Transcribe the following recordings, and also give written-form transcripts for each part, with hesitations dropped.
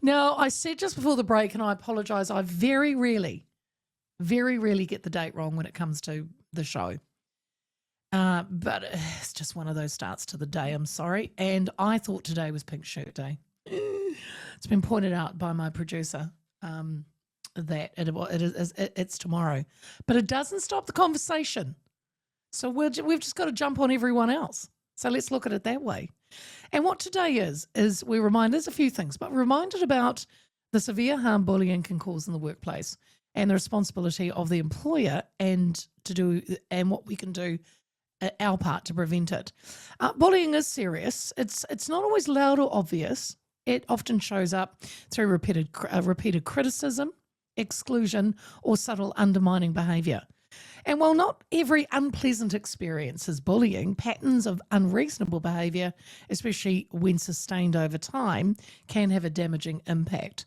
Now, I said just before the break, and I apologise, I very rarely get the date wrong when it comes to the show. But it's just one of those starts to the day, I'm sorry. And I thought today was Pink Shirt Day. It's been pointed out by my producer that it's tomorrow. But it doesn't stop the conversation. So we've just got to jump on everyone else. So let's look at it that way. And what today is we're reminded, there's a few things, but we're reminded about the severe harm bullying can cause in the workplace and the responsibility of the employer and what we can do our part to prevent it. Bullying is serious. It's not always loud or obvious. It often shows up through repeated criticism, exclusion, or subtle undermining behaviour. And while not every unpleasant experience is bullying, patterns of unreasonable behaviour, especially when sustained over time, can have a damaging impact.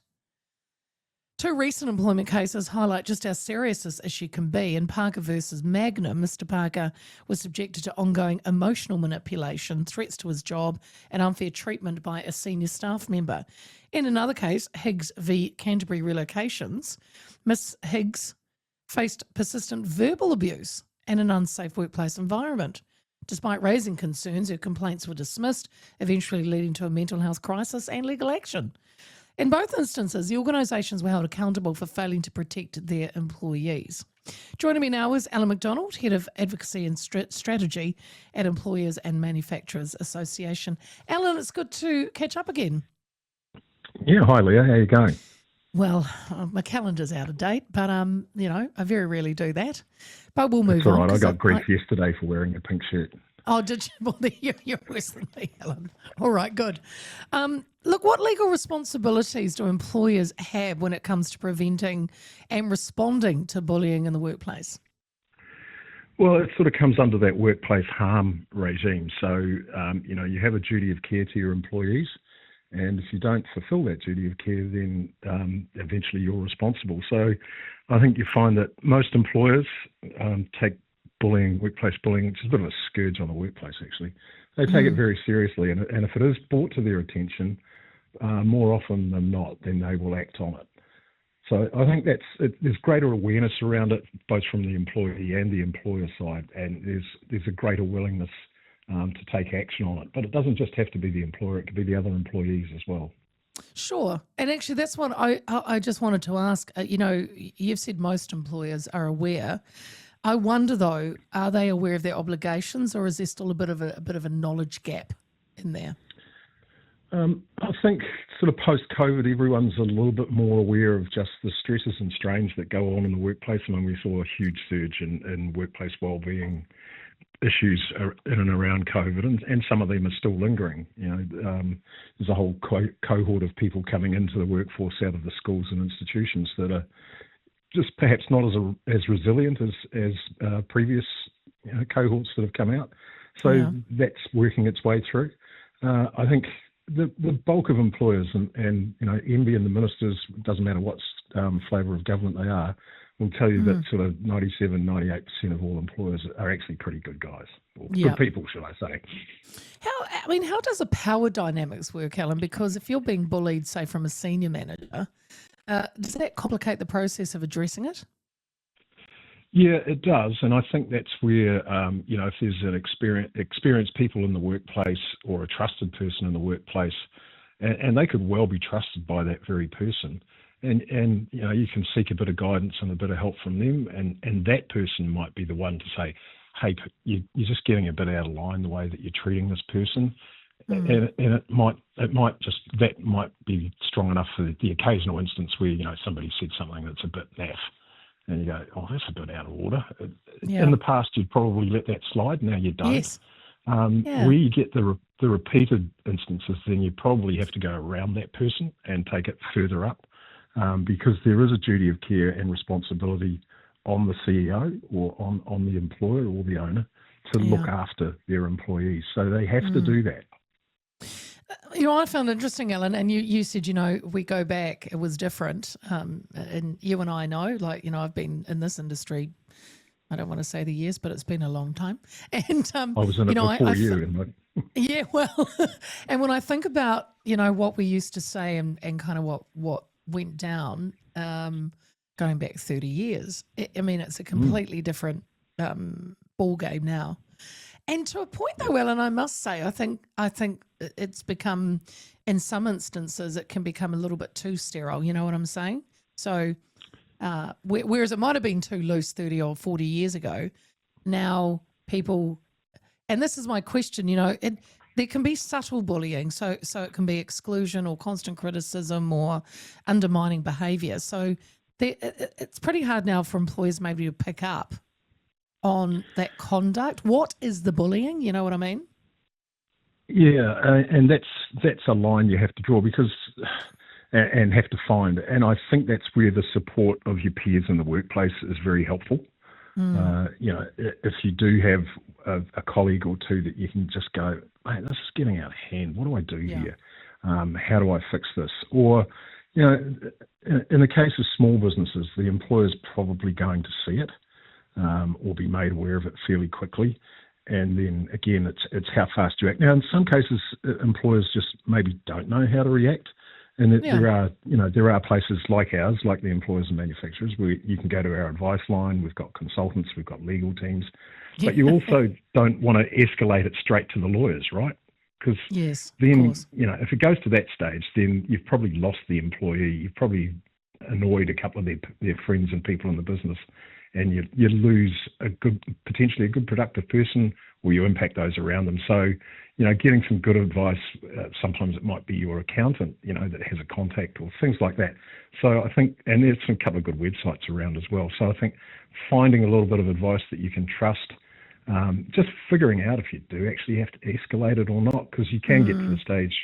Two recent employment cases highlight just how serious this issue can be. In Parker versus Magnum, Mr. Parker was subjected to ongoing emotional manipulation, threats to his job, and unfair treatment by a senior staff member. In another case, Higgs v. Canterbury Relocations, Miss Higgs faced persistent verbal abuse and an unsafe workplace environment. Despite raising concerns, her complaints were dismissed, eventually leading to a mental health crisis and legal action. In both instances, the organisations were held accountable for failing to protect their employees. Joining me now is Leah McDonald, Head of Advocacy and Strategy at Employers and Manufacturers Association. Alan, it's good to catch up again. Yeah, hi Leah, how are you going? Well, my calendar's out of date, but I very rarely do that. But we'll move That's all on. right. I got grief yesterday for wearing a pink shirt. Oh, did you? Well, you're worse than me, Alan. All right, good. Look, what legal responsibilities do employers have when it comes to preventing and responding to bullying in the workplace? Well, it sort of comes under that workplace harm regime. So, you have a duty of care to your employees. And if you don't fulfil that duty of care, then eventually you're responsible. So I think you find that most employers take workplace bullying, which is a bit of a scourge on the workplace actually. They take it very seriously. And if it is brought to their attention, more often than not, then they will act on it. So I think there's greater awareness around it, both from the employee and the employer side. And there's a greater willingness to take action on it. But it doesn't just have to be the employer, it could be the other employees as well. Sure. And actually that's what I just wanted to ask. You've said most employers are aware. I wonder though, are they aware of their obligations or is there still a bit of a knowledge gap in there? I think sort of post-COVID, everyone's a little bit more aware of just the stresses and strains that go on in the workplace. I mean, we saw a huge surge in workplace wellbeing issues in and around COVID, and some of them are still lingering. There's a whole cohort of people coming into the workforce out of the schools and institutions that are just perhaps not as resilient as previous cohorts that have come out. So that's working its way through. I think the bulk of employers and MB and the ministers, doesn't matter what flavour of government they are, will tell you that sort of 97-98% of all employers are actually pretty good guys, or good people, should I say. How does the power dynamics work, Alan? Because if you're being bullied, say, from a senior manager, does that complicate the process of addressing it? Yeah, it does. And I think that's where, if there's an experienced people in the workplace or a trusted person in the workplace, and they could well be trusted by that very person, and you can seek a bit of guidance and a bit of help from them, and that person might be the one to say, hey, you're just getting a bit out of line the way that you're treating this person. And it might be strong enough for the occasional instance where, somebody said something that's a bit naff. And you go, oh, that's a bit out of order. In the past, you'd probably let that slide. Now you don't. Yes. Where you get the repeated instances, then you probably have to go around that person and take it further up, because there is a duty of care and responsibility on the CEO or on the employer or the owner to look after their employees. So they have to do that. I found it interesting, Alan, and you said, if we go back, it was different. And you and I know, I've been in this industry I don't want to say the years, but it's been a long time. And, I was in it before you. And yeah, well, and when I think about, what we used to say and kind of what went down, going back 30 years, it's a completely different ball game now. And to a point though, Ellen, I must say, I think it's become, in some instances, it can become a little bit too sterile. You know what I'm saying? So whereas it might have been too loose 30 or 40 years ago, now people, and this is my question, there can be subtle bullying. So it can be exclusion or constant criticism or undermining behaviour. So it's pretty hard now for employers maybe to pick up on that conduct. What is the bullying? You know what I mean? Yeah, and that's a line you have to draw and have to find. And I think that's where the support of your peers in the workplace is very helpful. If you do have a colleague or two that you can just go, mate, this is getting out of hand. What do I do here? How do I fix this? Or, in the case of small businesses, the employer's probably going to see it. Or be made aware of it fairly quickly. And then again, it's how fast you act. Now, in some cases, employers just maybe don't know how to react. And there are places like ours, like the employers and manufacturers, where you can go to our advice line. We've got consultants, we've got legal teams. But you also don't want to escalate it straight to the lawyers, right? Because then, if it goes to that stage, then you've probably lost the employee. You've probably annoyed a couple of their friends and people in the business. And you lose potentially a good productive person, or you impact those around them. So, getting some good advice, sometimes it might be your accountant, that has a contact or things like that. So I think, and there's a couple of good websites around as well. So I think finding a little bit of advice that you can trust, just figuring out if you do actually have to escalate it or not, because you can get to the stage.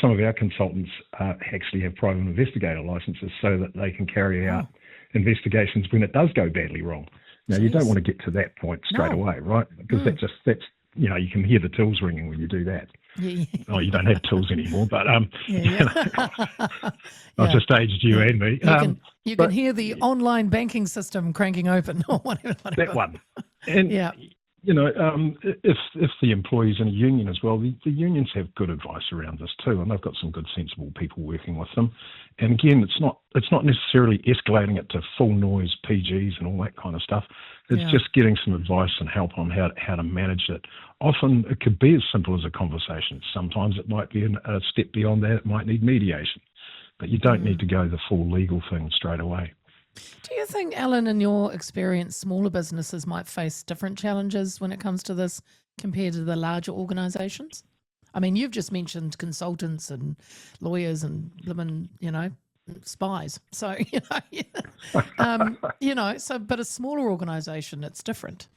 Some of our consultants actually have private investigator licenses so that they can carry out investigations when it does go badly wrong. Now, you don't want to get to that point straight away, right? Because that's you can hear the tills ringing when you do that. Oh, you don't have tills anymore, but I've just aged you and me. You can hear the online banking system cranking open or whatever. That one. And if the employee's in a union as well, the unions have good advice around this too, and they've got some good, sensible people working with them. And again, it's not necessarily escalating it to full noise PGs and all that kind of stuff. It's just getting some advice and help on how to manage it. Often it could be as simple as a conversation. Sometimes it might be a step beyond that. It might need mediation, but you don't need to go the full legal thing straight away. Do you think, Alan, in your experience, smaller businesses might face different challenges when it comes to this compared to the larger organisations? I mean, you've just mentioned consultants and lawyers and spies. So, but a smaller organisation, it's different.